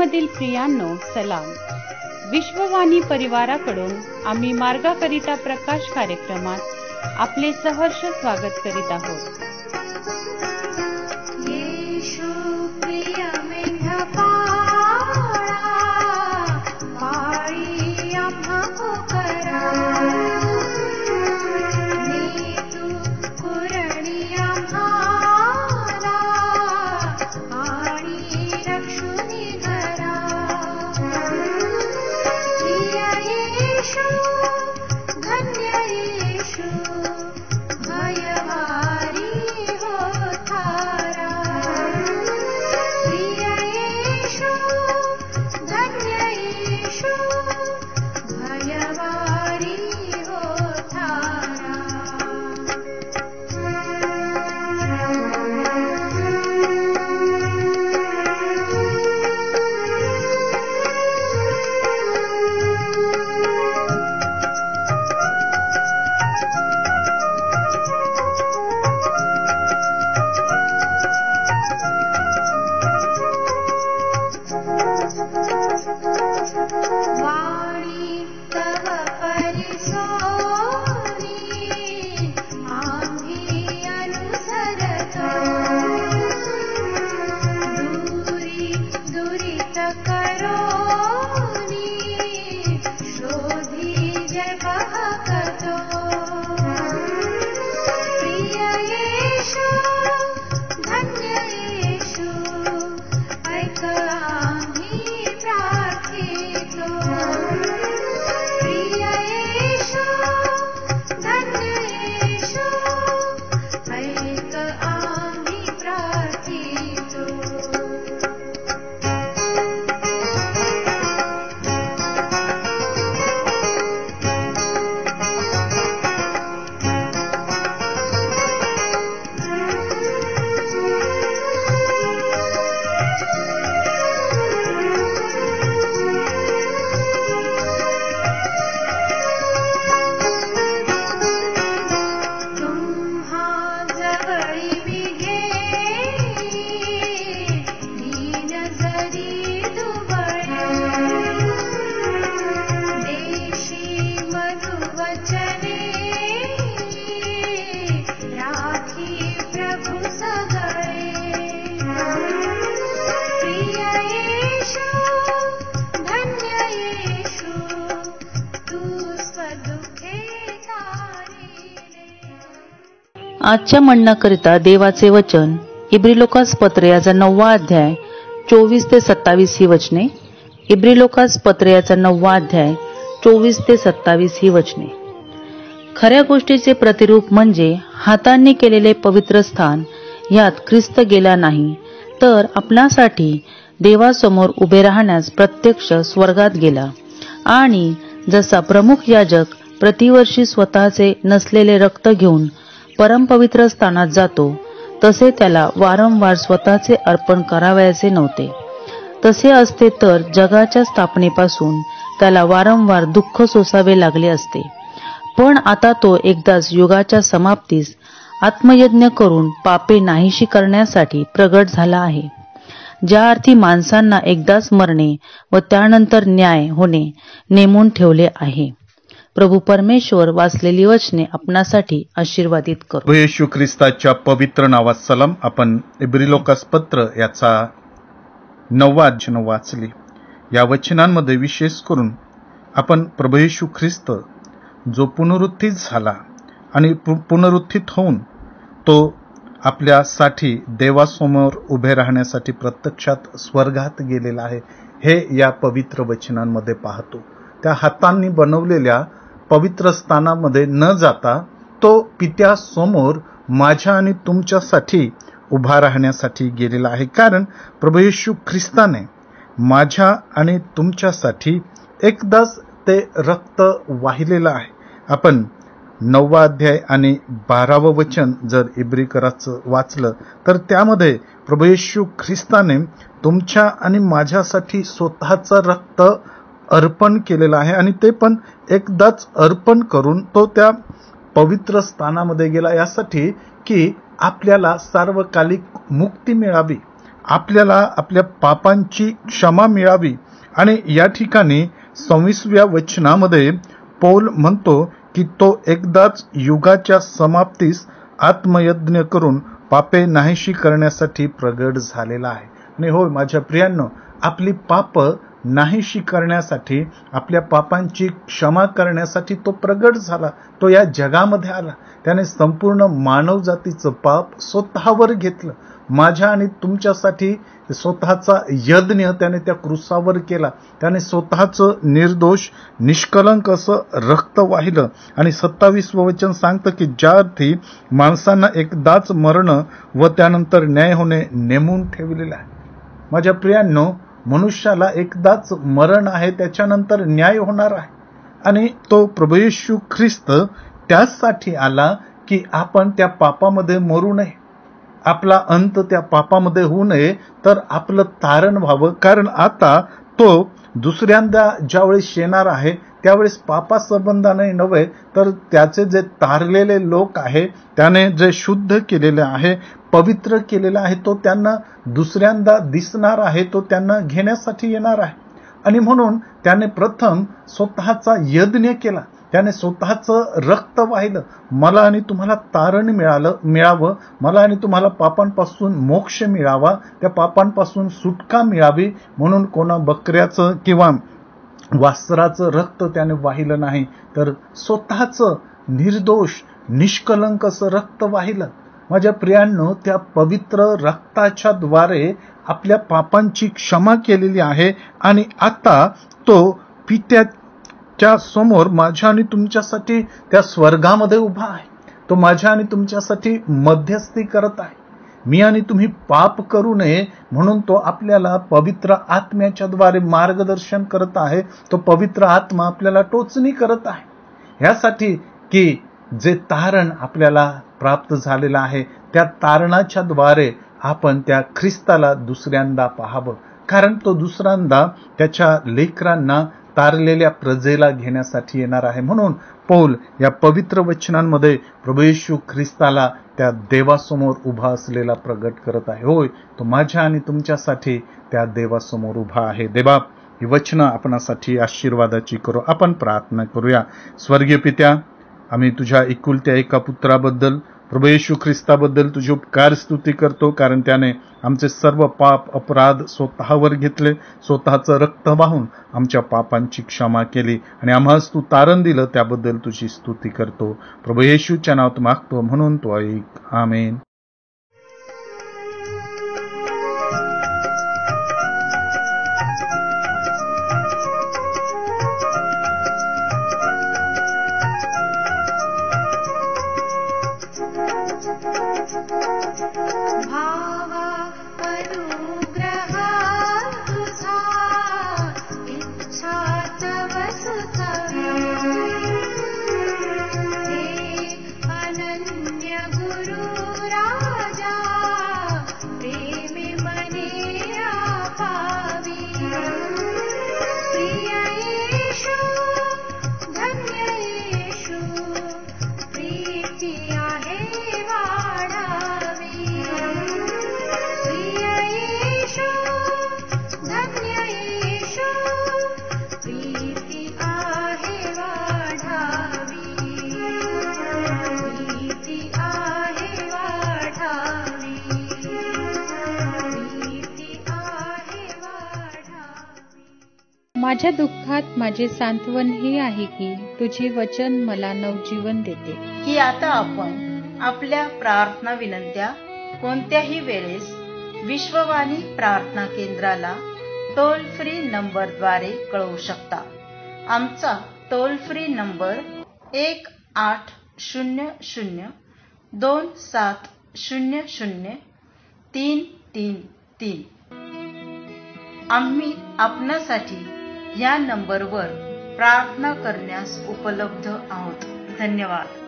मधील प्रियांनो सलाम. विश्ववाणी परिवाराकडून आम्ही मार्गाकरिता प्रकाश कार्यक्रमात आपले सहर्ष स्वागत करीत आहोत. आजच्या म्हणण्याकरिता देवाचे वचन इब्रिलोकास पत्र याचा 9वा अध्याय 24 ते 27 ही वचने. इब्रिलोकास पत्र याचा 9वा अध्याय 24 ते 27 ही वचने. खऱ्या गोष्टीचे प्रतिरूप म्हणजे हातांनी केलेले पवित्र स्थान, यात ख्रिस्त गेला नाही, तर आपणासाठी देवासमोर उभे राहण्यास प्रत्यक्ष स्वर्गात गेला. आणि जसा प्रमुख याजक प्रतिवर्षी स्वतःचे नसलेले रक्त घेऊन परमपवित्र स्थानात जातो, तसे त्याला वारंवार स्वतःचे अर्पण करावयाचे नव्हते. तसे असते तर जगाच्या स्थापनेपासून त्याला वारंवार दुःख सोसावे लागले असते. पण आता तो एकदाच युगाच्या समाप्तीस आत्मयज्ञ करून पापे नाहीशी करण्यासाठी प्रगट झाला आहे, ज्या अर्थी माणसांना एकदाच मरणे व त्यानंतर न्याय होणे नेमून ठेवले आहे. प्रभू परमेश्वर वाचलेली वचने आपणासाठी आशीर्वादित करो. येशू ख्रिस्ताच्या पवित्र नावात सलाम. आपण इब्रिलोकास पत्र याचा 9वा अध्याय वाचली. या वचनांमध्ये विशेष करून आपण प्रभू येशू ख्रिस्त जो पुनरुत्थित झाला आणि पुनरुत्थित होऊन तो आपल्यासाठी देवासमोर उभे राहण्यासाठी प्रत्यक्षात स्वर्गात गेलेला आहे, हे या पवित्र वचनांमध्ये पाहतो. त्या हातांनी बनवलेल्या पवित्र स्थानामध्ये न जाता तो पित्यासमोर माझ्या आणि तुमच्यासाठी उभा राहण्यासाठी गेलेला आहे. कारण प्रभू येशू ख्रिस्ताने माझ्या आणि तुमच्यासाठी एकदाच ते रक्त वाहिलेलं आहे. आपण 9वा अध्याय आणि 12वं वचन जर इब्रिकराचं वाचलं तर त्यामध्ये प्रभू येशू ख्रिस्ताने तुमच्या आणि माझ्यासाठी स्वतःचं रक्त अर्पण केलेलं आहे आणि ते पण एकदाच अर्पण करून तो त्या पवित्र स्थानामध्ये गेला, यासाठी की आपल्याला सार्वकालिक मुक्ती मिळावी आपल्याला आपल्या पापांची क्षमा मिळावी. आणि या ठिकाणी 26व्या वचनामध्ये पौल म्हणतो की तो एकदाच युगाच्या समाप्तीस आत्मयज्ञ करून पापे नाहीशी करण्यासाठी प्रगट झालेला आहे. आणि होय माझ्या प्रियांनो, आपली पाप नाहीशी करण्यासाठी, आपल्या पापांची क्षमा करण्यासाठी तो प्रगट झाला. तो या जगामध्ये आला. त्याने संपूर्ण मानव जातीचं पाप स्वतःवर घेतलं. माझ्या आणि तुमच्यासाठी स्वतःचा यज्ञ त्याने त्या क्रूसावर केला. त्याने स्वतःचं निर्दोष निष्कलंक असं रक्त वाहिलं. आणि 27वं वचन सांगतं की ज्या अर्थी माणसांना एकदाच मरण व त्यानंतर न्याय होणे नेमून ठेवलेलं आहे. माझ्या प्रियांनो, मनुष्याला एकदाच मरण आहे, त्याच्यानंतर न्याय होणार आहे. आणि तो प्रभू येशू ख्रिस्त त्यासाठी आला की आपण त्या पापामध्ये मरू नये, आपला अंत त्या पापामध्ये होऊ नये, तर आपलं तारण व्हावं. कारण आता तो दुसऱ्यांदा ज्यावेळेस येणार आहे त्यावेळेस पापासंबंधाने नव्हे, तर त्याचे जे तारलेले लोक आहे, त्याने जे शुद्ध केलेले आहे, पवित्र केलेला आहे, तो त्यांना दुसऱ्यांदा दिसणार आहे, तो त्यांना घेण्यासाठी येणार आहे. आणि म्हणून त्याने प्रथम स्वतःचा यज्ञ केला. त्याने स्वतःचं रक्त वाहिलं. मला आणि तुम्हाला तारण मिळावं, मला आणि तुम्हाला पापांपासून मोक्ष मिळावा, त्या पापांपासून सुटका मिळावी म्हणून कोणा बकऱ्याचं किंवा वासराचं रक्त त्याने वाहिलं नाही, तर स्वतःचं निर्दोष निष्कलंक असं रक्त वाहिलं. माझ्या प्रियांनो, त्या पवित्र रक्ताच्या द्वारे आपल्या पापांची क्षमा केलेली आहे. आणि आता तो पित्याच्या समोर माझ्या आणि तुमच्यासाठी त्या स्वर्गामध्ये उभा आहे. तो माझ्या आणि तुमच्यासाठी मध्यस्थी करत आहे. मी आणि तुम्ही पाप करू नये म्हणून तो आपल्याला पवित्र आत्म्याच्या द्वारे मार्गदर्शन करत आहे. तो पवित्र आत्मा आपल्याला टोचणी करत आहे, यासाठी की जे तारण आपल्याला प्राप्त झालेलं आहे, त्या तारणाच्या द्वारे आपण त्या ख्रिस्ताला दुसऱ्यांदा पाहावं. कारण तो दुसऱ्यांदा त्याच्या लेकरांना, तारलेल्या प्रजेला घेण्यासाठी येणार आहे. म्हणून पौल या पवित्र वचनांमध्ये प्रभू येशू ख्रिस्ताला त्या देवासमोर उभा असलेला प्रगट करत आहे. होय, तो माझ्या आणि तुमच्यासाठी त्या देवासमोर उभा आहे. देवा, ही वचनं आपणासाठी आशीर्वादाची करो. आपण प्रार्थना करूया. स्वर्गीय पित्या, आम्ही तुझ्या एकुलत्या एका पुत्राबद्दल, प्रभू येशू ख्रिस्ताबद्दल तुझी उपकार स्तुती करतो, कारण त्याने आमचे सर्व पाप अपराध स्वतःवर घेतले, स्वतःचं रक्त वाहून आमच्या पापांची क्षमा केली आणि आम्हास तू तारण दिलं, त्याबद्दल तुझी स्तुती करतो. प्रभू येशूच्या नावात मागतो, म्हणून तो ऐक. आमेन. माझ्या दुःखात माझे सांत्वन हे आहे की तुझे वचन मला नवजीवन देते. की आता आपण आपल्या प्रार्थना विनंत्या कोणत्याही वेळेस विश्ववाणी प्रार्थना केंद्राला टोल फ्री नंबरद्वारे कळवू शकता. आमचा टोल फ्री नंबर 1-800-2700-333. आम्ही आपणासाठी या नंबरवर प्रार्थना करण्यास उपलब्ध आहोत. धन्यवाद.